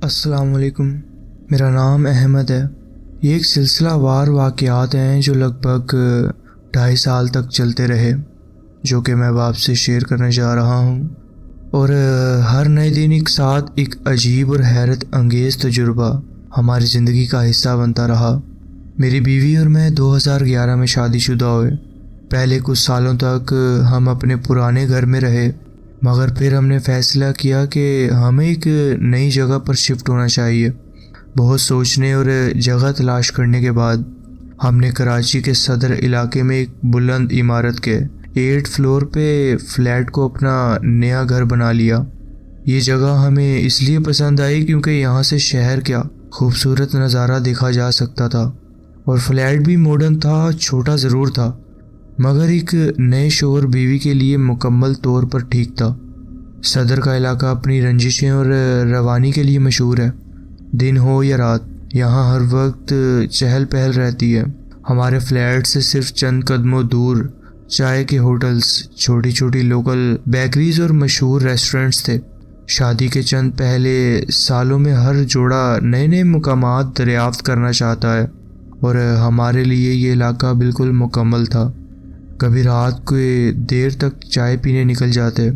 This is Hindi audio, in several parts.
अस्सलामुअलैकुम। मेरा नाम अहमद है। ये एक सिलसिलावार वाक़यात हैं जो लगभग 2.5 साल तक चलते रहे, जो कि मैं अब आपसे शेयर करने जा रहा हूँ। और हर नए दिन एक साथ एक अजीब और हैरत अंगेज़ तजुर्बा हमारी ज़िंदगी का हिस्सा बनता रहा। मेरी बीवी और मैं 2011 में शादीशुदा हुए। पहले कुछ सालों तक हम अपने पुराने घर में रहे, मगर फिर हमने फ़ैसला किया कि हमें एक नई जगह पर शिफ्ट होना चाहिए। बहुत सोचने और जगह तलाश करने के बाद हमने कराची के सदर इलाके में एक बुलंद इमारत के 8th फ्लोर पे फ्लैट को अपना नया घर बना लिया। ये जगह हमें इसलिए पसंद आई क्योंकि यहाँ से शहर का खूबसूरत नज़ारा देखा जा सकता था, और फ्लैट भी मॉडर्न था। छोटा ज़रूर था, मगर एक नए शोहर बीवी के लिए मुकम्मल तौर पर ठीक था। सदर का इलाका अपनी रंजिशें और रवानी के लिए मशहूर है। दिन हो या रात, यहाँ हर वक्त चहल पहल रहती है। हमारे फ्लैट से सिर्फ चंद कदमों दूर चाय के होटल्स, छोटी छोटी लोकल बेकरीज और मशहूर रेस्टोरेंट्स थे। शादी के चंद पहले सालों में हर जोड़ा नए नए मुकामात दरियाफ्त करना चाहता है, और हमारे लिए ये इलाका बिल्कुल मुकम्मल था। कभी रात के देर तक चाय पीने निकल जाते,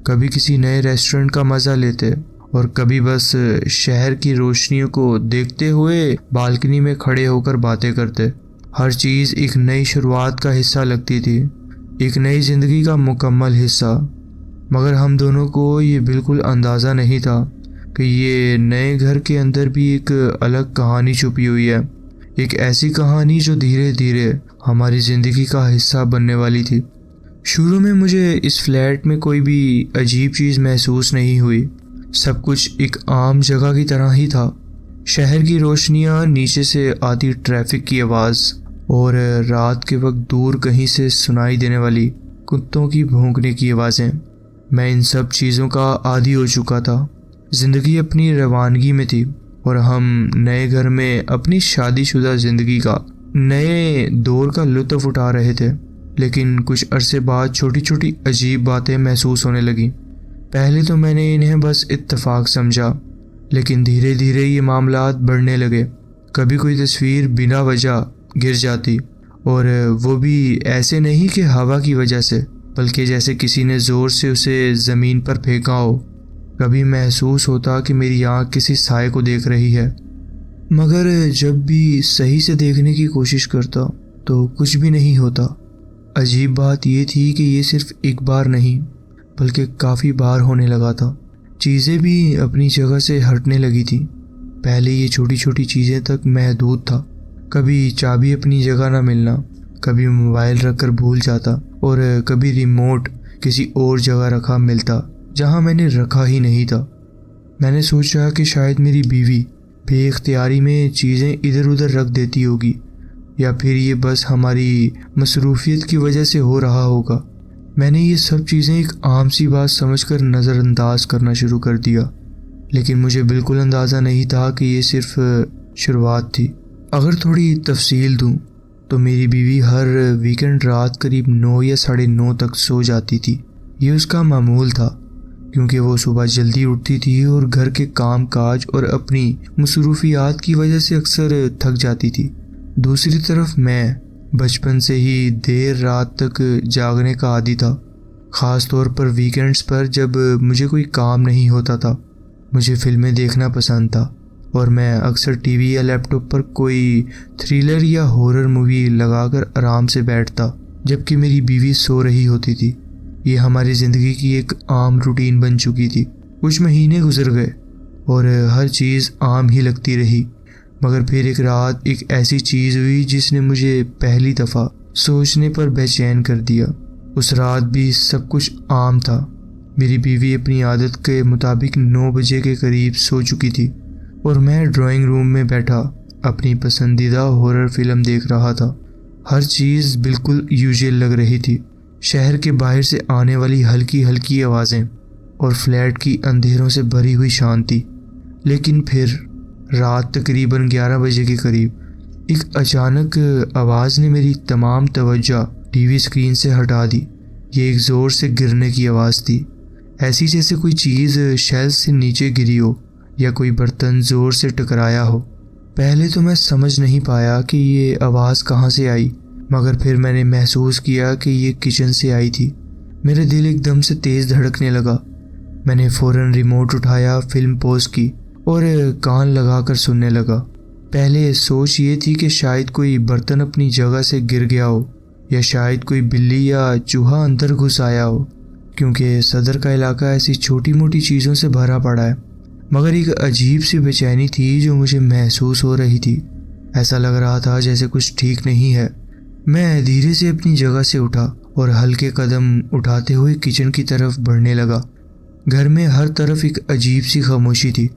कभी किसी नए रेस्टोरेंट का मज़ा लेते, और कभी बस शहर की रोशनियों को देखते हुए बालकनी में खड़े होकर बातें करते। हर चीज़ एक नई शुरुआत का हिस्सा लगती थी, एक नई ज़िंदगी का मुकम्मल हिस्सा। मगर हम दोनों को ये बिल्कुल अंदाज़ा नहीं था कि ये नए घर के अंदर भी एक अलग कहानी छुपी हुई है। एक ऐसी कहानी जो धीरे धीरे हमारी ज़िंदगी का हिस्सा बनने वाली थी। शुरू में मुझे इस फ्लैट में कोई भी अजीब चीज़ महसूस नहीं हुई। सब कुछ एक आम जगह की तरह ही था। शहर की रोशनियाँ, नीचे से आती ट्रैफिक की आवाज़, और रात के वक्त दूर कहीं से सुनाई देने वाली कुत्तों की भौंकने की आवाज़ें। मैं इन सब चीज़ों का आदी हो चुका था। ज़िंदगी अपनी रवानगी में थी, और हम नए घर में अपनी शादीशुदा ज़िंदगी का नए दौर का लुत्फ़ उठा रहे थे। लेकिन कुछ अरसे बाद छोटी छोटी अजीब बातें महसूस होने लगीं। पहले तो मैंने इन्हें बस इत्तेफाक समझा, लेकिन धीरे धीरे ये मामलात बढ़ने लगे। कभी कोई तस्वीर बिना वजह गिर जाती, और वो भी ऐसे नहीं कि हवा की वजह से, बल्कि जैसे किसी ने ज़ोर से उसे ज़मीन पर फेंका हो। कभी महसूस होता कि मेरी आँख किसी साए को देख रही है, मगर जब भी सही से देखने की कोशिश करता तो कुछ भी नहीं होता। अजीब बात ये थी कि ये सिर्फ एक बार नहीं, बल्कि काफ़ी बार होने लगा था। चीज़ें भी अपनी जगह से हटने लगी थी। पहले ये छोटी छोटी चीज़ें तक महदूद था। कभी चाबी अपनी जगह ना मिलना, कभी मोबाइल रखकर भूल जाता, और कभी रिमोट किसी और जगह रखा मिलता जहाँ मैंने रखा ही नहीं था। मैंने सोचा कि शायद मेरी बीवी बेइख्तियारी में चीज़ें इधर उधर रख देती होगी, या फिर ये बस हमारी मसरूफियत की वजह से हो रहा होगा। मैंने ये सब चीज़ें एक आम सी बात समझकर नज़रअंदाज करना शुरू कर दिया, लेकिन मुझे बिल्कुल अंदाज़ा नहीं था कि ये सिर्फ शुरुआत थी। अगर थोड़ी तफसील दूँ तो मेरी बीवी हर वीकेंड रात करीब 9 या 9:30 तक सो जाती थी। ये उसका मामूल था, क्योंकि वो सुबह जल्दी उठती थी और घर के काम काज और अपनी मसरूफियात की वजह से अक्सर थक जाती थी। दूसरी तरफ मैं बचपन से ही देर रात तक जागने का आदी था, ख़ास तौर पर वीकेंड्स पर जब मुझे कोई काम नहीं होता था। मुझे फिल्में देखना पसंद था, और मैं अक्सर टीवी या लैपटॉप पर कोई थ्रिलर या हॉरर मूवी लगाकर आराम से बैठता, जबकि मेरी बीवी सो रही होती थी। ये हमारी ज़िंदगी की एक आम रूटीन बन चुकी थी। कुछ महीने गुजर गए और हर चीज़ आम ही लगती रही, मगर फिर एक रात एक ऐसी चीज़ हुई जिसने मुझे पहली दफ़ा सोचने पर बेचैन कर दिया। उस रात भी सब कुछ आम था। मेरी बीवी अपनी आदत के मुताबिक 9 बजे के करीब सो चुकी थी, और मैं ड्राइंग रूम में बैठा अपनी पसंदीदा हॉरर फिल्म देख रहा था। हर चीज़ बिल्कुल यूजुअल लग रही थी। शहर के बाहर से आने वाली हल्की हल्की आवाज़ें और फ्लैट की अंधेरों से भरी हुई शांति। लेकिन फिर रात तकरीबन 11 बजे के करीब एक अचानक आवाज़ ने मेरी तमाम तवज्जो टीवी स्क्रीन से हटा दी। ये एक ज़ोर से गिरने की आवाज़ थी, ऐसी जैसे कोई चीज़ शेल्फ से नीचे गिरी हो या कोई बर्तन ज़ोर से टकराया हो। पहले तो मैं समझ नहीं पाया कि ये आवाज़ कहाँ से आई, मगर फिर मैंने महसूस किया कि ये किचन से आई थी। मेरा दिल एकदम से तेज़ धड़कने लगा। मैंने फ़ौरन रिमोट उठाया, फिल्म पॉज की और कान लगाकर सुनने लगा। पहले सोच ये थी कि शायद कोई बर्तन अपनी जगह से गिर गया हो, या शायद कोई बिल्ली या चूहा अंदर घुस आया हो, क्योंकि सदर का इलाका ऐसी छोटी मोटी चीज़ों से भरा पड़ा है। मगर एक अजीब सी बेचैनी थी जो मुझे महसूस हो रही थी। ऐसा लग रहा था जैसे कुछ ठीक नहीं है। मैं धीरे से अपनी जगह से उठा और हल्के कदम उठाते हुए किचन की तरफ बढ़ने लगा। घर में हर तरफ एक अजीब सी खामोशी थी,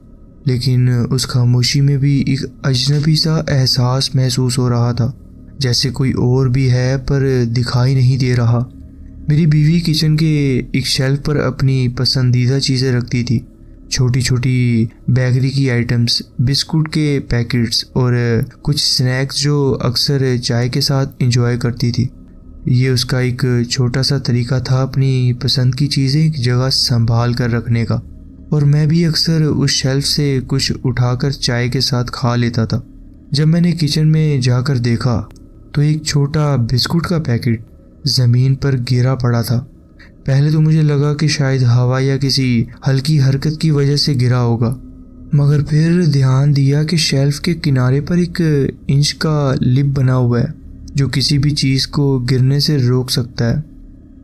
लेकिन उस खामोशी में भी एक अजनबी सा एहसास महसूस हो रहा था, जैसे कोई और भी है पर दिखाई नहीं दे रहा। मेरी बीवी किचन के एक शेल्फ पर अपनी पसंदीदा चीज़ें रखती थी। छोटी छोटी बेकरी की आइटम्स, बिस्कुट के पैकेट्स और कुछ स्नैक्स जो अक्सर चाय के साथ एंजॉय करती थी। ये उसका एक छोटा सा तरीका था अपनी पसंद की चीज़ें एक जगह संभाल कर रखने का। और मैं भी अक्सर उस शेल्फ से कुछ उठाकर चाय के साथ खा लेता था। जब मैंने किचन में जाकर देखा तो एक छोटा बिस्कुट का पैकेट ज़मीन पर गिरा पड़ा था। पहले तो मुझे लगा कि शायद हवा या किसी हल्की हरकत की वजह से गिरा होगा, मगर फिर ध्यान दिया कि शेल्फ के किनारे पर एक इंच का लिप बना हुआ है जो किसी भी चीज़ को गिरने से रोक सकता है।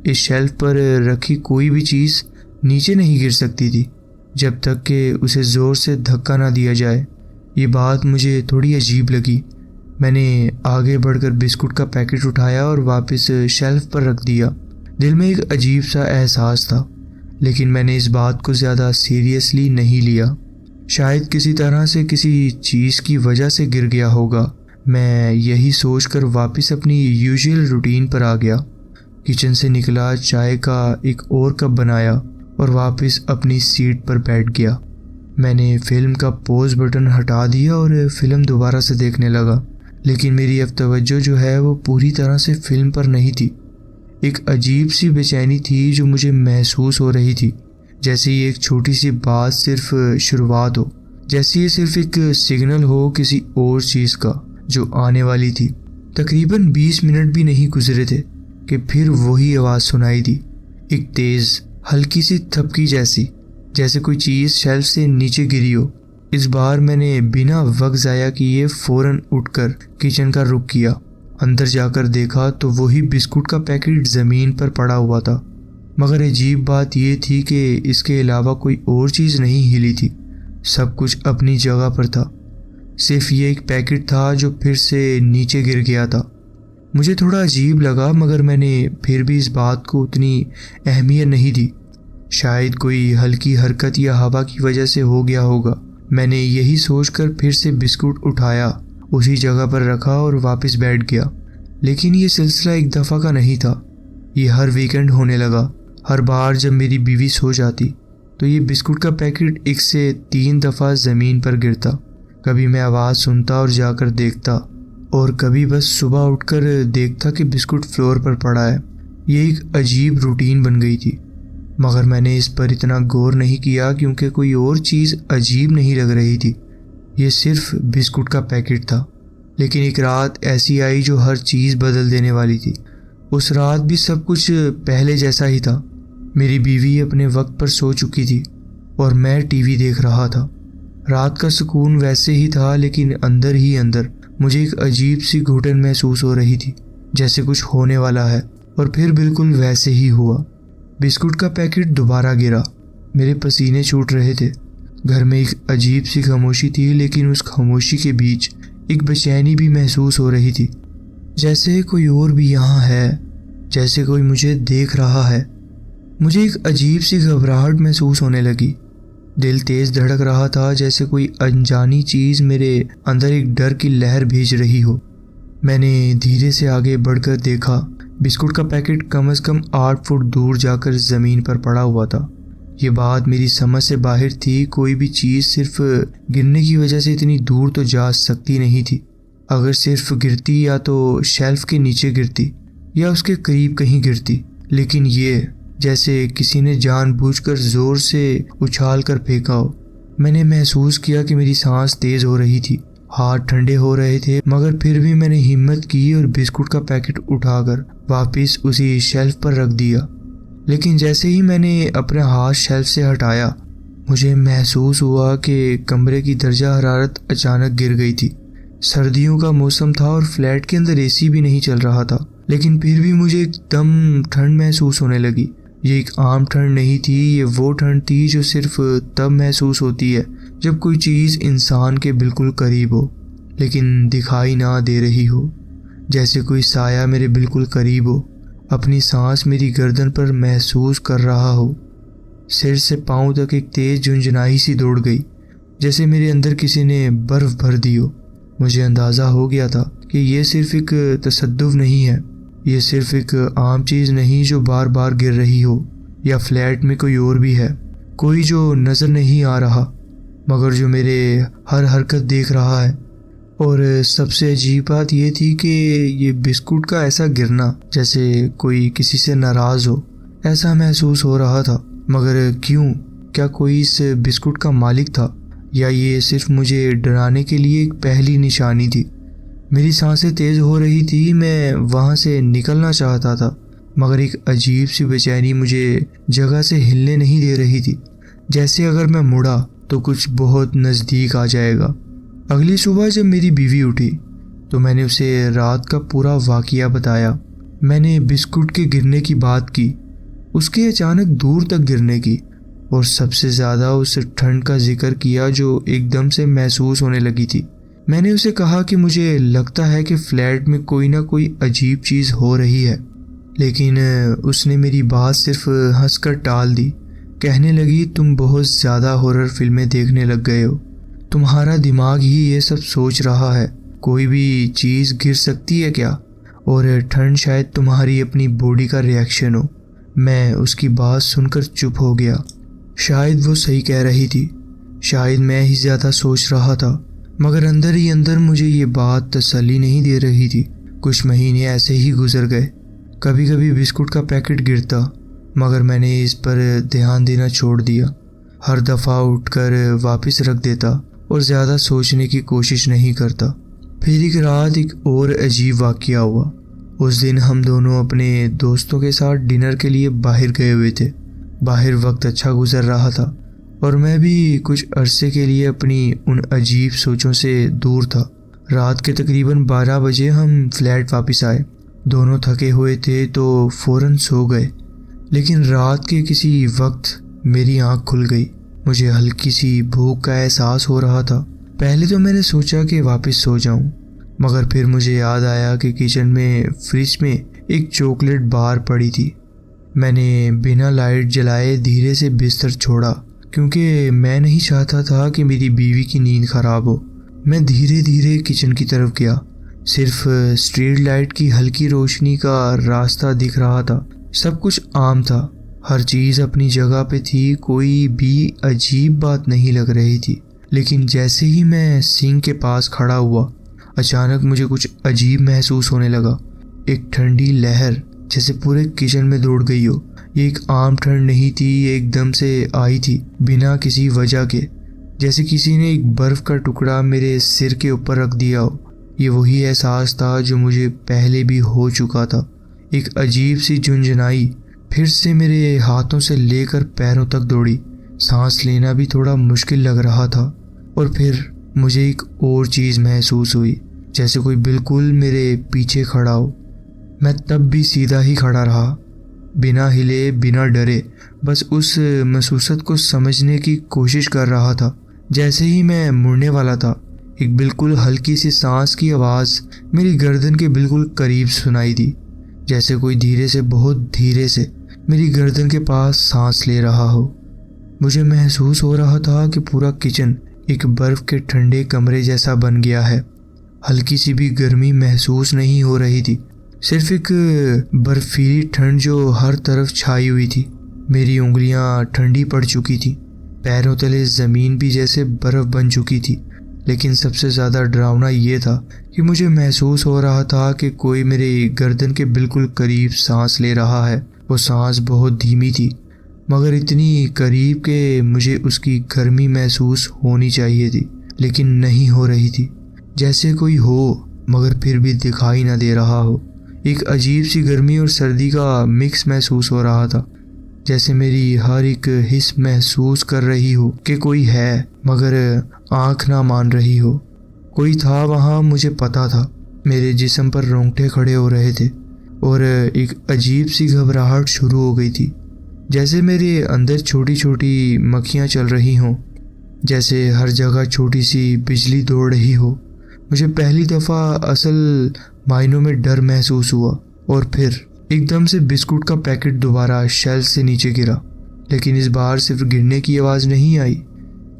इस शेल्फ पर रखी कोई भी चीज़ नीचे नहीं गिर सकती थी जब तक कि उसे ज़ोर से धक्का ना दिया जाए। ये बात मुझे थोड़ी अजीब लगी। मैंने आगे बढ़कर बिस्कुट का पैकेट उठाया और वापस शेल्फ पर रख दिया। दिल में एक अजीब सा एहसास था, लेकिन मैंने इस बात को ज़्यादा सीरियसली नहीं लिया। शायद किसी तरह से किसी चीज़ की वजह से गिर गया होगा। मैं यही सोचकर वापस अपनी यूजुअल रूटीन पर आ गया। किचन से निकला, चाय का एक और कप बनाया और वापस अपनी सीट पर बैठ गया। मैंने फिल्म का पॉज बटन हटा दिया और फिल्म दोबारा से देखने लगा, लेकिन मेरी अब तवज्जो जो है वो पूरी तरह से फिल्म पर नहीं थी। एक अजीब सी बेचैनी थी जो मुझे महसूस हो रही थी, जैसे ये एक छोटी सी बात सिर्फ शुरुआत हो, जैसे ये सिर्फ एक सिग्नल हो किसी और चीज़ का जो आने वाली थी। तकरीबन 20 मिनट भी नहीं गुजरे थे कि फिर वही आवाज़ सुनाई दी, एक तेज़ हल्की सी थपकी जैसी, जैसे कोई चीज़ शेल्फ से नीचे गिरी हो। इस बार मैंने बिना वक्त ज़ाया किए फ़ौरन उठकर किचन का रुख किया। अंदर जाकर देखा तो वही बिस्कुट का पैकेट ज़मीन पर पड़ा हुआ था, मगर अजीब बात यह थी कि इसके अलावा कोई और चीज़ नहीं हिली थी। सब कुछ अपनी जगह पर था। सिर्फ ये एक पैकेट था जो फिर से नीचे गिर गया था। मुझे थोड़ा अजीब लगा, मगर मैंने फिर भी इस बात को उतनी अहमियत नहीं दी। शायद कोई हल्की हरकत या हवा की वजह से हो गया होगा। मैंने यही सोचकर फिर से बिस्कुट उठाया, उसी जगह पर रखा और वापस बैठ गया। लेकिन ये सिलसिला एक दफ़ा का नहीं था। ये हर वीकेंड होने लगा। हर बार जब मेरी बीवी सो जाती तो ये बिस्कुट का पैकेट 1 से 3 दफ़ा ज़मीन पर गिरता। कभी मैं आवाज़ सुनता और जाकर देखता, और कभी बस सुबह उठकर देखता कि बिस्कुट फ्लोर पर पड़ा है। ये एक अजीब रूटीन बन गई थी, मगर मैंने इस पर इतना गौर नहीं किया क्योंकि कोई और चीज़ अजीब नहीं लग रही थी। ये सिर्फ बिस्कुट का पैकेट था। लेकिन एक रात ऐसी आई जो हर चीज़ बदल देने वाली थी। उस रात भी सब कुछ पहले जैसा ही था। मेरी बीवी अपने वक्त पर सो चुकी थी और मैं टीवी देख रहा था। रात का सुकून वैसे ही था, लेकिन अंदर ही अंदर मुझे एक अजीब सी घुटन महसूस हो रही थी, जैसे कुछ होने वाला है। और फिर बिल्कुल वैसे ही हुआ। बिस्कुट का पैकेट दोबारा गिरा। मेरे पसीने छूट रहे थे। घर में एक अजीब सी खामोशी थी, लेकिन उस खामोशी के बीच एक बेचैनी भी महसूस हो रही थी, जैसे कोई और भी यहाँ है, जैसे कोई मुझे देख रहा है। मुझे एक अजीब सी घबराहट महसूस होने लगी। दिल तेज़ धड़क रहा था, जैसे कोई अनजानी चीज़ मेरे अंदर एक डर की लहर भेज रही हो। मैंने धीरे से आगे बढ़कर देखा। बिस्कुट का पैकेट कम से कम 8 फुट दूर जाकर ज़मीन पर पड़ा हुआ था। ये बात मेरी समझ से बाहर थी। कोई भी चीज़ सिर्फ गिरने की वजह से इतनी दूर तो जा सकती नहीं थी। अगर सिर्फ गिरती या तो शेल्फ के नीचे गिरती या उसके करीब कहीं गिरती, लेकिन ये जैसे किसी ने जानबूझकर ज़ोर से उछाल कर फेंका हो। मैंने महसूस किया कि मेरी सांस तेज हो रही थी, हाथ ठंडे हो रहे थे, मगर फिर भी मैंने हिम्मत की और बिस्कुट का पैकेट उठाकर वापस उसी शेल्फ पर रख दिया। लेकिन जैसे ही मैंने अपना हाथ शेल्फ से हटाया, मुझे महसूस हुआ कि कमरे की दर्जा हरारत अचानक गिर गई थी। सर्दियों का मौसम था और फ्लैट के अंदर एसी भी नहीं चल रहा था, लेकिन फिर भी मुझे एकदम ठंड महसूस होने लगी। ये एक आम ठंड नहीं थी, ये वो ठंड थी जो सिर्फ तब महसूस होती है जब कोई चीज़ इंसान के बिल्कुल करीब हो, लेकिन दिखाई ना दे रही हो। जैसे कोई साया मेरे बिल्कुल करीब हो, अपनी सांस मेरी गर्दन पर महसूस कर रहा हो। सिर से पाँव तक एक तेज झुंझुनाई सी दौड़ गई, जैसे मेरे अंदर किसी ने बर्फ भर दी हो। मुझे अंदाज़ा हो गया था कि ये सिर्फ एक तसद्दुफ नहीं है, ये सिर्फ एक आम चीज़ नहीं जो बार बार गिर रही हो, या फ्लैट में कोई और भी है, कोई जो नज़र नहीं आ रहा मगर जो मेरे हर हरकत देख रहा है। और सबसे अजीब बात यह थी कि ये बिस्कुट का ऐसा गिरना जैसे कोई किसी से नाराज़ हो, ऐसा महसूस हो रहा था। मगर क्यों? क्या कोई इस बिस्कुट का मालिक था, या ये सिर्फ मुझे डराने के लिए एक पहली निशानी थी? मेरी सांसें तेज़ हो रही थी, मैं वहाँ से निकलना चाहता था, मगर एक अजीब सी बेचैनी मुझे जगह से हिलने नहीं दे रही थी, जैसे अगर मैं मुड़ा तो कुछ बहुत नज़दीक आ जाएगा। अगली सुबह जब मेरी बीवी उठी तो मैंने उसे रात का पूरा वाक़या बताया। मैंने बिस्कुट के गिरने की बात की, उसके अचानक दूर तक गिरने की, और सबसे ज़्यादा उस ठंड का जिक्र किया जो एकदम से महसूस होने लगी थी। मैंने उसे कहा कि मुझे लगता है कि फ्लैट में कोई ना कोई अजीब चीज़ हो रही है, लेकिन उसने मेरी बात सिर्फ हंसकर टाल दी। कहने लगी, तुम बहुत ज़्यादा हॉरर फिल्में देखने लग गए हो, तुम्हारा दिमाग ही ये सब सोच रहा है, कोई भी चीज़ गिर सकती है क्या? और ठंड शायद तुम्हारी अपनी बॉडी का रिएक्शन हो। मैं उसकी बात सुनकर चुप हो गया। शायद वो सही कह रही थी, शायद मैं ही ज़्यादा सोच रहा था, मगर अंदर ही अंदर मुझे ये बात तसल्ली नहीं दे रही थी। कुछ महीने ऐसे ही गुजर गए। कभी कभी बिस्कुट का पैकेट गिरता, मगर मैंने इस पर ध्यान देना छोड़ दिया। हर दफ़ा उठकर वापस रख देता और ज़्यादा सोचने की कोशिश नहीं करता। फिर एक रात एक और अजीब वाक़या हुआ। उस दिन हम दोनों अपने दोस्तों के साथ डिनर के लिए बाहर गए हुए थे। बाहर वक्त अच्छा गुजर रहा था और मैं भी कुछ अरसे के लिए अपनी उन अजीब सोचों से दूर था। रात के तकरीबन 12 बजे हम फ्लैट वापस आए। दोनों थके हुए थे तो फ़ौरन सो गए, लेकिन रात के किसी वक्त मेरी आंख खुल गई। मुझे हल्की सी भूख का एहसास हो रहा था। पहले तो मैंने सोचा कि वापस सो जाऊं, मगर फिर मुझे याद आया कि किचन में फ्रिज में एक चॉकलेट बार पड़ी थी। मैंने बिना लाइट जलाए धीरे से बिस्तर छोड़ा, क्योंकि मैं नहीं चाहता था कि मेरी बीवी की नींद खराब हो। मैं धीरे धीरे किचन की तरफ गया। सिर्फ स्ट्रीट लाइट की हल्की रोशनी का रास्ता दिख रहा था। सब कुछ आम था, हर चीज़ अपनी जगह पे थी, कोई भी अजीब बात नहीं लग रही थी। लेकिन जैसे ही मैं सिंक के पास खड़ा हुआ, अचानक मुझे कुछ अजीब महसूस होने लगा। एक ठंडी लहर जैसे पूरे किचन में दौड़ गई हो। ये एक आम ठंड नहीं थी, ये एकदम से आई थी बिना किसी वजह के, जैसे किसी ने एक बर्फ़ का टुकड़ा मेरे सिर के ऊपर रख दिया हो। ये वही एहसास था जो मुझे पहले भी हो चुका था। एक अजीब सी झुंझुनाई फिर से मेरे हाथों से लेकर पैरों तक दौड़ी। सांस लेना भी थोड़ा मुश्किल लग रहा था। और फिर मुझे एक और चीज़ महसूस हुई, जैसे कोई बिल्कुल मेरे पीछे खड़ा हो। मैं तब भी सीधा ही खड़ा रहा, बिना हिले, बिना डरे, बस उस महसूसत को समझने की कोशिश कर रहा था। जैसे ही मैं मुड़ने वाला था, एक बिल्कुल हल्की सी सांस की आवाज़ मेरी गर्दन के बिल्कुल करीब सुनाई दी, जैसे कोई धीरे से, बहुत धीरे से मेरी गर्दन के पास सांस ले रहा हो। मुझे महसूस हो रहा था कि पूरा किचन एक बर्फ़ के ठंडे कमरे जैसा बन गया है। हल्की सी भी गर्मी महसूस नहीं हो रही थी, सिर्फ एक बर्फीली ठंड जो हर तरफ छाई हुई थी। मेरी उंगलियां ठंडी पड़ चुकी थी, पैरों तले ज़मीन भी जैसे बर्फ़ बन चुकी थी। लेकिन सबसे ज़्यादा डरावना ये था कि मुझे महसूस हो रहा था कि कोई मेरे गर्दन के बिल्कुल करीब सांस ले रहा है। वो सांस बहुत धीमी थी, मगर इतनी करीब के मुझे उसकी गर्मी महसूस होनी चाहिए थी, लेकिन नहीं हो रही थी। जैसे कोई हो मगर फिर भी दिखाई ना दे रहा हो। एक अजीब सी गर्मी और सर्दी का मिक्स महसूस हो रहा था, जैसे मेरी हर एक हिस्स महसूस कर रही हो कि कोई है मगर आंख ना मान रही हो। कोई था वहाँ, मुझे पता था। मेरे जिस्म पर रोंगटे खड़े हो रहे थे और एक अजीब सी घबराहट शुरू हो गई थी, जैसे मेरे अंदर छोटी छोटी मक्खियाँ चल रही हों, जैसे हर जगह छोटी सी बिजली दौड़ रही हो। मुझे पहली दफ़ा असल मायनों में डर महसूस हुआ और फिर एकदम से बिस्कुट का पैकेट दोबारा शेल्फ से नीचे गिरा। लेकिन इस बार सिर्फ गिरने की आवाज़ नहीं आई।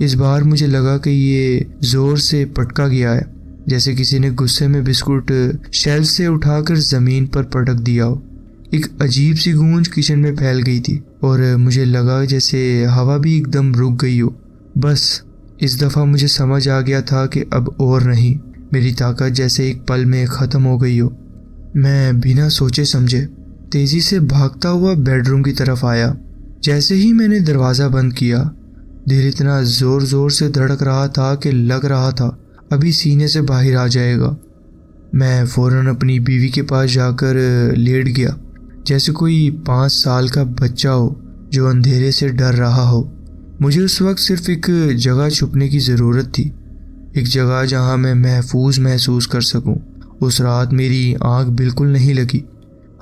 इस बार मुझे लगा कि ये ज़ोर से पटका गया है, जैसे किसी ने गुस्से में बिस्कुट शेल्फ से उठाकर ज़मीन पर पटक दिया हो। एक अजीब सी गूंज किचन में फैल गई थी और मुझे लगा जैसे हवा भी एकदम रुक गई हो। बस इस दफ़ा मुझे समझ आ गया था कि अब और नहीं। मेरी ताकत जैसे एक पल में ख़त्म हो गई हो। मैं बिना सोचे समझे तेज़ी से भागता हुआ बेडरूम की तरफ आया। जैसे ही मैंने दरवाज़ा बंद किया, दिल इतना ज़ोर ज़ोर से धड़क रहा था कि लग रहा था अभी सीने से बाहर आ जाएगा। मैं फ़ौरन अपनी बीवी के पास जाकर लेट गया, जैसे कोई 5 साल का बच्चा हो जो अंधेरे से डर रहा हो। मुझे उस वक्त सिर्फ एक जगह छुपने की ज़रूरत थी, एक जगह जहां मैं महफूज महसूस कर सकूं। उस रात मेरी आंख बिल्कुल नहीं लगी।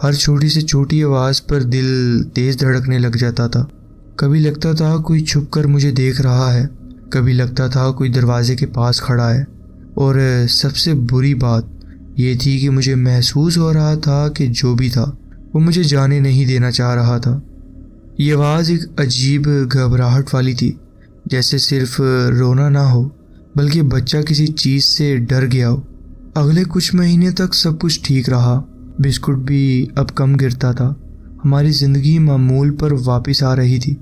हर छोटी से छोटी आवाज़ पर दिल तेज़ धड़कने लग जाता था। कभी लगता था कोई छुपकर मुझे देख रहा है, कभी लगता था कोई दरवाजे के पास खड़ा है, और सबसे बुरी बात ये थी कि मुझे महसूस हो रहा था कि जो भी था वो मुझे जाने नहीं देना चाह रहा था। ये आवाज़ एक अजीब घबराहट वाली थी, जैसे सिर्फ रोना ना हो बल्कि बच्चा किसी चीज़ से डर गया हो। अगले कुछ महीने तक सब कुछ ठीक रहा। बिस्कुट भी अब कम गिरता था। हमारी ज़िंदगी मामूल पर वापस आ रही थी।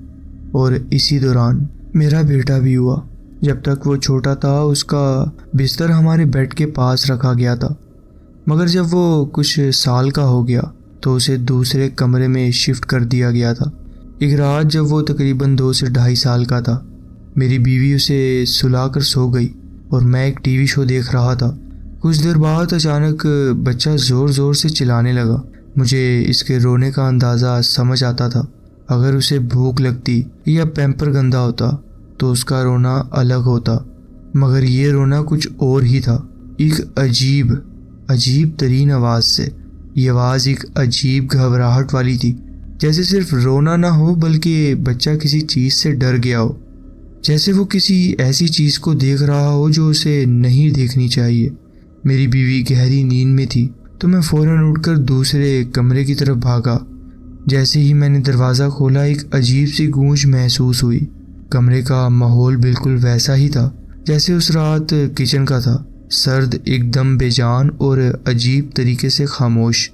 और इसी दौरान मेरा बेटा भी हुआ। जब तक वो छोटा था उसका बिस्तर हमारे बेड के पास रखा गया था, मगर जब वो कुछ साल का हो गया तो उसे दूसरे कमरे में शिफ्ट कर दिया गया था। एक रात जब वो तकरीबन 2 से 2.5 साल का था, मेरी बीवी उसे सुलाकर सो गई और मैं एक टीवी शो देख रहा था। कुछ देर बाद अचानक बच्चा ज़ोर ज़ोर से चिल्लाने लगा। मुझे इसके रोने का अंदाज़ा समझ आता था। अगर उसे भूख लगती या पैम्पर गंदा होता तो उसका रोना अलग होता, मगर ये रोना कुछ और ही था, एक अजीब तरीन आवाज़ से। ये आवाज़ एक अजीब घबराहट वाली थी, जैसे सिर्फ रोना ना हो बल्कि बच्चा किसी चीज़ से डर गया हो, जैसे वो किसी ऐसी चीज़ को देख रहा हो जो उसे नहीं देखनी चाहिए। मेरी बीवी गहरी नींद में थी तो मैं फ़ौरन उठकर दूसरे कमरे की तरफ भागा। जैसे ही मैंने दरवाज़ा खोला एक अजीब सी गूंज महसूस हुई। कमरे का माहौल बिल्कुल वैसा ही था जैसे उस रात किचन का था, सर्द, एकदम बेजान और अजीब तरीके से खामोश।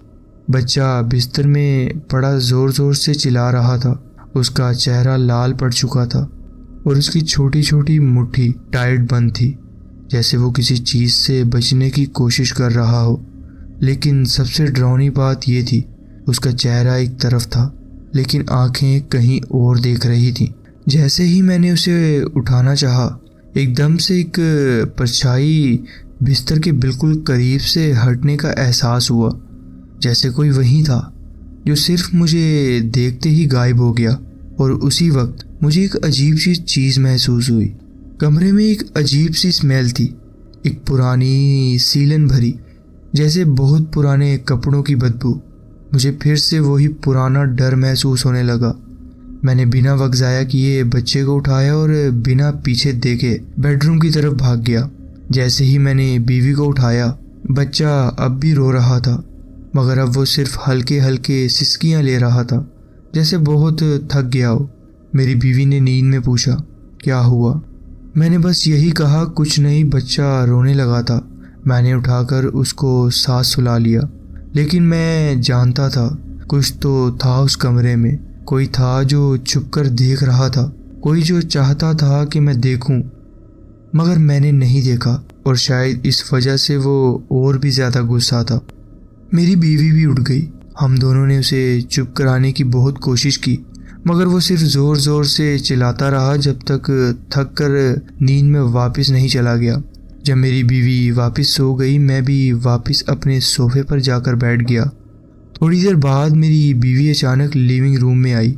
बच्चा बिस्तर में पड़ा ज़ोर ज़ोर से चिल्ला रहा था। उसका चेहरा लाल पड़ चुका था और उसकी छोटी छोटी मुट्ठी टाइट बंद थी, जैसे वो किसी चीज़ से बचने की कोशिश कर रहा हो। लेकिन सबसे डरावनी बात ये थी, उसका चेहरा एक तरफ था लेकिन आंखें कहीं और देख रही थीं। जैसे ही मैंने उसे उठाना चाहा, एकदम से एक परछाई बिस्तर के बिल्कुल करीब से हटने का एहसास हुआ, जैसे कोई वहीं था जो सिर्फ मुझे देखते ही गायब हो गया। और उसी वक्त मुझे एक अजीब सी चीज़ महसूस हुई। कमरे में एक अजीब सी स्मेल थी, एक पुरानी सीलन भरी, जैसे बहुत पुराने कपड़ों की बदबू। मुझे फिर से वही पुराना डर महसूस होने लगा। मैंने बिना वक्त ज़ाया किए बच्चे को उठाया और बिना पीछे देखे बेडरूम की तरफ भाग गया। जैसे ही मैंने बीवी को उठाया, बच्चा अब भी रो रहा था, मगर अब वो सिर्फ हल्के हल्के सिसकियाँ ले रहा था, जैसे बहुत थक गया हो। मेरी बीवी ने नींद में पूछा, क्या हुआ? मैंने बस यही कहा, कुछ नहीं, बच्चा रोने लगा था। मैंने उठाकर उसको साथ सुला लिया, लेकिन मैं जानता था कुछ तो था उस कमरे में। कोई था जो छुपकर देख रहा था, कोई जो चाहता था कि मैं देखूं, मगर मैंने नहीं देखा, और शायद इस वजह से वो और भी ज़्यादा गुस्सा था। मेरी बीवी भी उठ गई। हम दोनों ने उसे चुप कराने की बहुत कोशिश की, मगर वो सिर्फ ज़ोर ज़ोर से चिल्लाता रहा जब तक थक कर नींद में वापस नहीं चला गया। जब मेरी बीवी वापस सो गई, मैं भी वापस अपने सोफे पर जाकर बैठ गया। थोड़ी देर बाद मेरी बीवी अचानक लिविंग रूम में आई।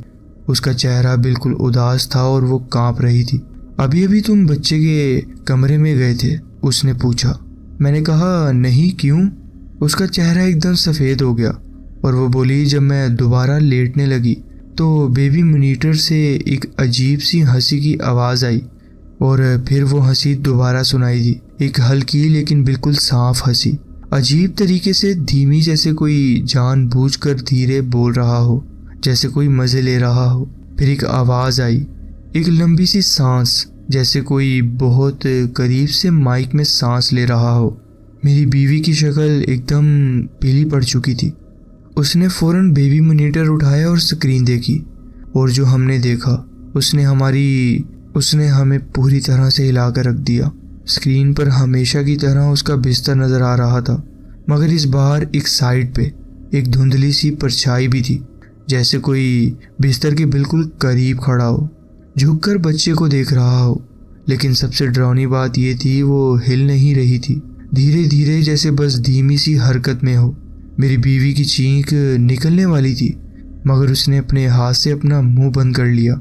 उसका चेहरा बिल्कुल उदास था और वो कांप रही थी। अभी अभी तुम बच्चे के कमरे में गए थे? उसने पूछा। मैंने कहा नहीं, क्यों? उसका चेहरा एकदम सफ़ेद हो गया और वो बोली, जब मैं दोबारा लेटने लगी तो बेबी मॉनिटर से एक अजीब सी हंसी की आवाज़ आई और फिर वो हंसी दोबारा सुनाई दी। एक हल्की लेकिन बिल्कुल साफ हंसी, अजीब तरीके से धीमी, जैसे कोई जानबूझकर धीरे बोल रहा हो, जैसे कोई मज़े ले रहा हो। फिर एक आवाज़ आई, एक लंबी सी सांस, जैसे कोई बहुत करीब से माइक में सांस ले रहा हो। मेरी बीवी की शक्ल एकदम पीली पड़ चुकी थी। उसने फ़ौरन बेबी मॉनिटर उठाया और स्क्रीन देखी, और जो हमने देखा उसने हमें पूरी तरह से हिला कर रख दिया। स्क्रीन पर हमेशा की तरह उसका बिस्तर नज़र आ रहा था, मगर इस बार एक साइड पे एक धुंधली सी परछाई भी थी, जैसे कोई बिस्तर के बिल्कुल करीब खड़ा हो, झुककर बच्चे को देख रहा हो। लेकिन सबसे डरावनी बात यह थी, वो हिल नहीं रही थी, धीरे धीरे, जैसे बस धीमी सी हरकत में हो। मेरी बीवी की चीख निकलने वाली थी, मगर उसने अपने हाथ से अपना मुंह बंद कर लिया।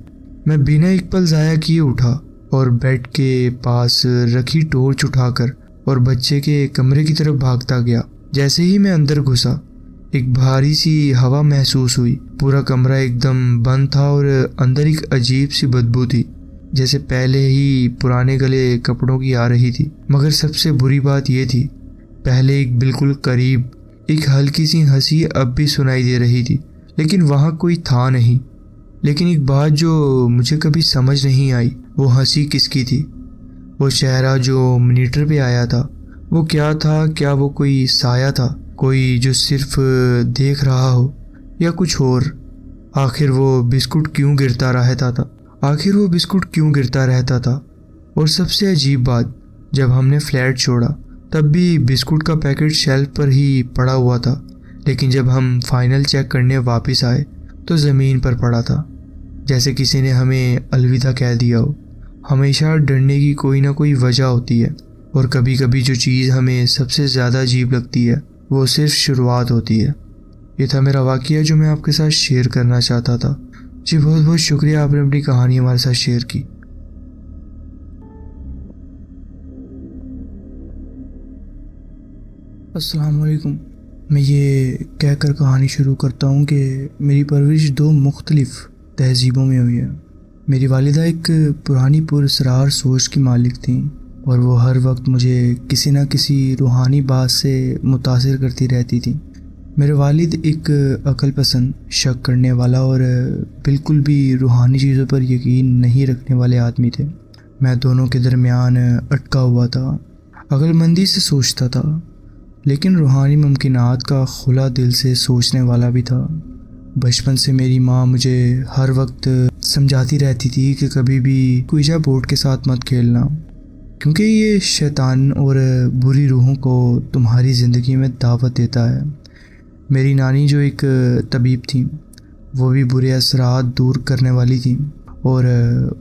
मैं बिना एक पल ज़ाया किए उठा और बेड के पास रखी टॉर्च उठाकर और बच्चे के कमरे की तरफ भागता गया। जैसे ही मैं अंदर घुसा, एक भारी सी हवा महसूस हुई। पूरा कमरा एकदम बंद था और अंदर एक अजीब सी बदबू थी, जैसे पहले ही पुराने गले कपड़ों की आ रही थी। मगर सबसे बुरी बात यह थी, पहले एक बिल्कुल करीब एक हल्की सी हंसी अब भी सुनाई दे रही थी, लेकिन वहाँ कोई था नहीं। लेकिन एक बात जो मुझे कभी समझ नहीं आई, वो हंसी किसकी थी? वो चेहरा जो मॉनिटर पे आया था, वो क्या था? क्या वो कोई साया था, कोई जो सिर्फ देख रहा हो, या कुछ और? आखिर वो बिस्कुट क्यों गिरता रहता था? और सबसे अजीब बात, जब हमने फ्लैट छोड़ा तब भी बिस्कुट का पैकेट शेल्फ पर ही पड़ा हुआ था, लेकिन जब हम फाइनल चेक करने वापस आए तो ज़मीन पर पड़ा था, जैसे किसी ने हमें अलविदा कह दिया हो। हमेशा डरने की कोई ना कोई वजह होती है, और कभी कभी जो चीज़ हमें सबसे ज़्यादा अजीब लगती है वो सिर्फ शुरुआत होती है। ये था मेरा वाक़या जो मैं आपके साथ शेयर करना चाहता था। जी बहुत बहुत शुक्रिया, आपने अपनी कहानी हमारे साथ शेयर की। अस्सलाम वालेकुम। मैं ये कहकर कहानी शुरू करता हूँ कि मेरी परवरिश दो मुख्तलिफ़ तहज़ीबों में हुई है। मेरी वालिदा एक पुरानी पुरअसरार सोच की मालिक थी, और वो हर वक्त मुझे किसी न किसी रूहानी बात से मुतासिर करती रहती थी। मेरे वालिद एक अक्ल पसंद, शक करने वाला और बिल्कुल भी रूहानी चीज़ों पर यकीन नहीं रखने वाले आदमी थे। मैं दोनों के दरमियान अटका हुआ था, अक्लमंदी से सोचता था, लेकिन रूहानी मुमकिनात का खुला दिल से सोचने वाला भी था। बचपन से मेरी माँ मुझे हर वक्त समझाती रहती थी कि कभी भी क्विजा बोर्ड के साथ मत खेलना, क्योंकि ये शैतान और बुरी रूहों को तुम्हारी ज़िंदगी में दावत देता है। मेरी नानी जो एक तबीब थी, वो भी बुरे असरात दूर करने वाली थी, और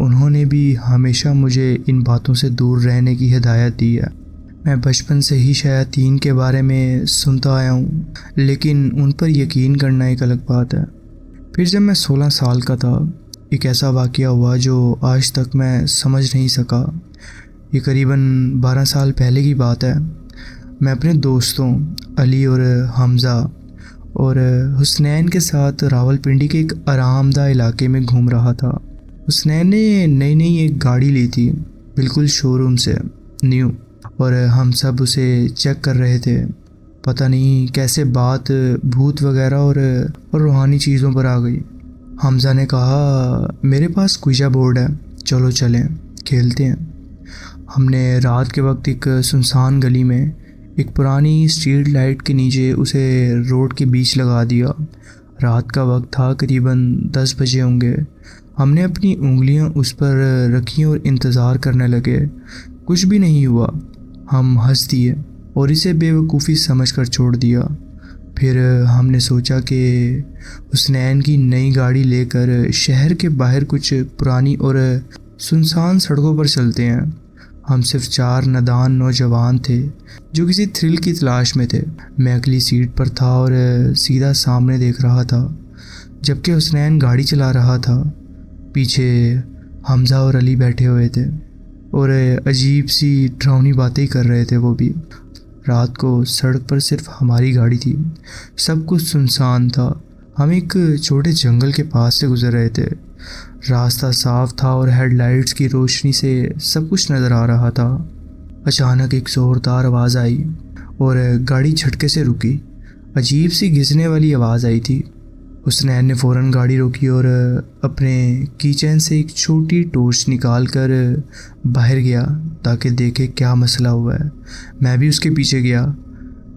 उन्होंने भी हमेशा मुझे इन बातों से दूर रहने की हिदायत दी है। मैं बचपन से ही शयातीन के बारे में सुनता आया हूँ, लेकिन उन पर यकीन करना एक अलग बात है। फिर जब मैं 16 साल का था, एक ऐसा वाक़या हुआ जो आज तक मैं समझ नहीं सका। ये करीबन 12 साल पहले की बात है। मैं अपने दोस्तों अली और हमज़ा और हुसनैन के साथ रावलपिंडी के एक आरामदा इलाके में घूम रहा था। हुसनैन ने नई एक गाड़ी ली थी, बिल्कुल शोरूम से न्यू, और हम सब उसे चेक कर रहे थे। पता नहीं कैसे बात भूत वगैरह और रूहानी चीज़ों पर आ गई। हमज़ा ने कहा, मेरे पास क्विजा बोर्ड है, चलो चलें खेलते हैं। हमने रात के वक्त एक सुनसान गली में एक पुरानी स्ट्रीट लाइट के नीचे उसे रोड के बीच लगा दिया। रात का वक्त था, करीबन 10 बजे होंगे। हमने अपनी उंगलियां उस पर रखी और इंतज़ार करने लगे। कुछ भी नहीं हुआ। हम हंस दिए और इसे बेवकूफ़ी समझकर छोड़ दिया। फिर हमने सोचा कि हुसनैन की नई गाड़ी लेकर शहर के बाहर कुछ पुरानी और सुनसान सड़कों पर चलते हैं। हम सिर्फ 4 नादान नौजवान थे जो किसी थ्रिल की तलाश में थे। मैं अगली सीट पर था और सीधा सामने देख रहा था, जबकि हुसनैन गाड़ी चला रहा था। पीछे हमज़ा और अली बैठे हुए थे और अजीब सी डरावनी बातें कर रहे थे। वो भी रात को सड़क पर सिर्फ हमारी गाड़ी थी, सब कुछ सुनसान था। हम एक छोटे जंगल के पास से गुजर रहे थे। रास्ता साफ था और हेडलाइट्स की रोशनी से सब कुछ नज़र आ रहा था। अचानक एक ज़ोरदार आवाज़ आई और गाड़ी झटके से रुकी। अजीब सी घिसने वाली आवाज़ आई थी। हुसनैन ने फ़ौरन गाड़ी रोकी और अपने कीचेन से एक छोटी टॉर्च निकाल कर बाहर गया ताकि देखे क्या मसला हुआ है। मैं भी उसके पीछे गया।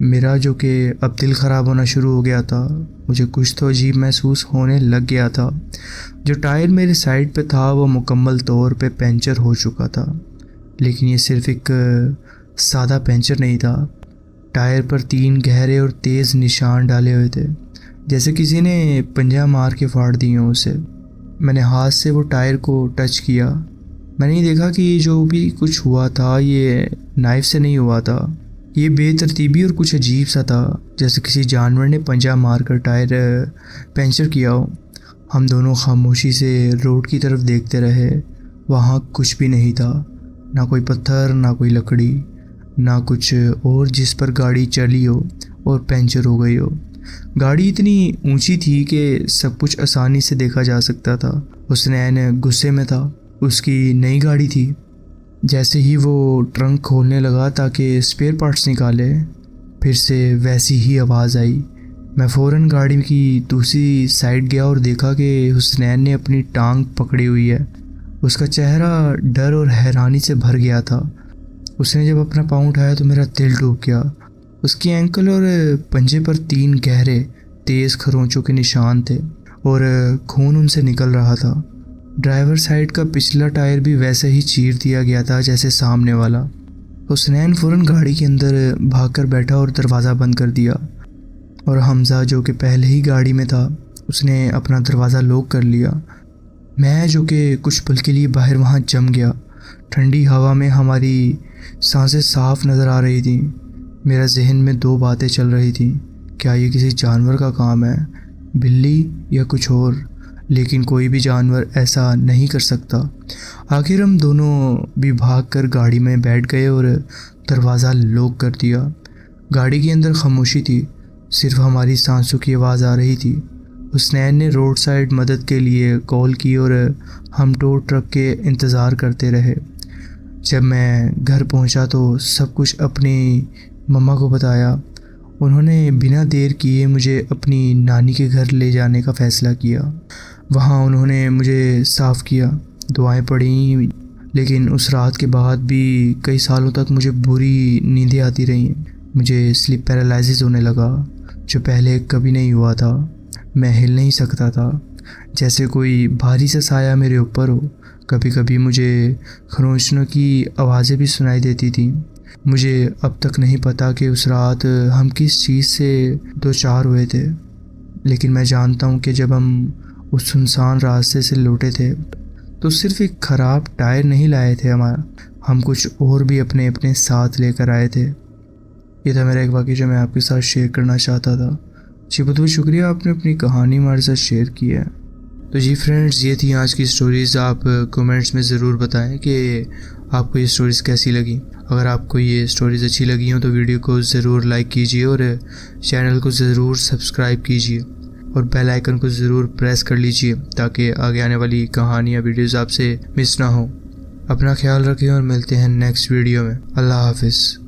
मेरा जो कि अब दिल ख़राब होना शुरू हो गया था। मुझे कुछ तो अजीब महसूस होने लग गया था। जो टायर मेरे साइड पे था वो मुकम्मल तौर पे पंचर हो चुका था, लेकिन ये सिर्फ एक सादा पंचर नहीं था। टायर पर 3 गहरे और तेज़ निशान डाले हुए थे, जैसे किसी ने पंजा मार के फाड़ दिए हों उसे। मैंने हाथ से वो टायर को टच किया। मैंने देखा कि जो भी कुछ हुआ था ये नाइफ से नहीं हुआ था। ये बेतरतीबी और कुछ अजीब सा था, जैसे किसी जानवर ने पंजा मारकर टायर पंचर किया हो। हम दोनों खामोशी से रोड की तरफ देखते रहे। वहाँ कुछ भी नहीं था, ना कोई पत्थर, ना कोई लकड़ी, ना कुछ और जिस पर गाड़ी चली हो और पंचर हो गई हो। गाड़ी इतनी ऊंची थी कि सब कुछ आसानी से देखा जा सकता था। हुसनैन गुस्से में था, उसकी नई गाड़ी थी। जैसे ही वो ट्रंक खोलने लगा ताकि स्पेयर पार्ट्स निकाले, फिर से वैसी ही आवाज़ आई। मैं फ़ौरन गाड़ी की दूसरी साइड गया और देखा कि हुसनैन ने अपनी टांग पकड़ी हुई है। उसका चेहरा डर और हैरानी से भर गया था। उसने जब अपना पाँव उठाया तो मेरा दिल डूब गया। उसकी एंकल और पंजे पर 3 गहरे तेज़ खरोंचों के निशान थे और खून उनसे निकल रहा था। ड्राइवर साइड का पिछला टायर भी वैसे ही चीर दिया गया था जैसे सामने वाला। हुसनैन फ़ौरन गाड़ी के अंदर भागकर बैठा और दरवाज़ा बंद कर दिया, और हमज़ा जो कि पहले ही गाड़ी में था उसने अपना दरवाज़ा लॉक कर लिया। मैं जो कि कुछ पल के लिए बाहर वहाँ जम गया। ठंडी हवा में हमारी सांसें साफ नज़र आ रही थी। मेरा जहन में 2 बातें चल रही थी, क्या ये किसी जानवर का काम है, बिल्ली या कुछ और? लेकिन कोई भी जानवर ऐसा नहीं कर सकता। आखिर हम दोनों भी भागकर गाड़ी में बैठ गए और दरवाज़ा लॉक कर दिया। गाड़ी के अंदर खामोशी थी, सिर्फ हमारी सांसों की आवाज़ आ रही थी। हुसनैन ने रोड साइड मदद के लिए कॉल की और हम टो ट्रक के इंतज़ार करते रहे। जब मैं घर पहुंचा तो सब कुछ अपनी मम्मा को बताया। उन्होंने बिना देर किए मुझे अपनी नानी के घर ले जाने का फ़ैसला किया। वहाँ उन्होंने मुझे साफ़ किया, दुआएं पढ़ी, लेकिन उस रात के बाद भी कई सालों तक मुझे बुरी नींदें आती रहीं। मुझे स्लीप पैरालिसिस होने लगा, जो पहले कभी नहीं हुआ था। मैं हिल नहीं सकता था, जैसे कोई भारी सा साया मेरे ऊपर हो। कभी कभी मुझे खरोंचों की आवाज़ें भी सुनाई देती थीं। मुझे अब तक नहीं पता कि उस रात हम किस चीज़ से 2-4 हुए थे, लेकिन मैं जानता हूँ कि जब हम उस सुनसान रास्ते से लौटे थे तो सिर्फ एक ख़राब टायर नहीं लाए थे हम कुछ और भी अपने अपने साथ लेकर आए थे। ये था मेरा एक वाक़या जो मैं आपके साथ शेयर करना चाहता था। जी बहुत बहुत शुक्रिया, आपने अपनी कहानी हमारे साथ शेयर की है। तो जी फ्रेंड्स, ये थी आज की स्टोरीज़। आप कमेंट्स में ज़रूर बताएं कि आपको ये स्टोरीज़ कैसी लगी। अगर आपको ये स्टोरीज़ अच्छी लगी हो तो वीडियो को ज़रूर लाइक कीजिए और चैनल को ज़रूर सब्सक्राइब कीजिए और बेल आइकन को ज़रूर प्रेस कर लीजिए ताकि आगे आने वाली कहानियाँ वीडियोज़ आपसे मिस ना हो। अपना ख्याल रखें और मिलते हैं नेक्स्ट वीडियो में। अल्लाह हाफिज़।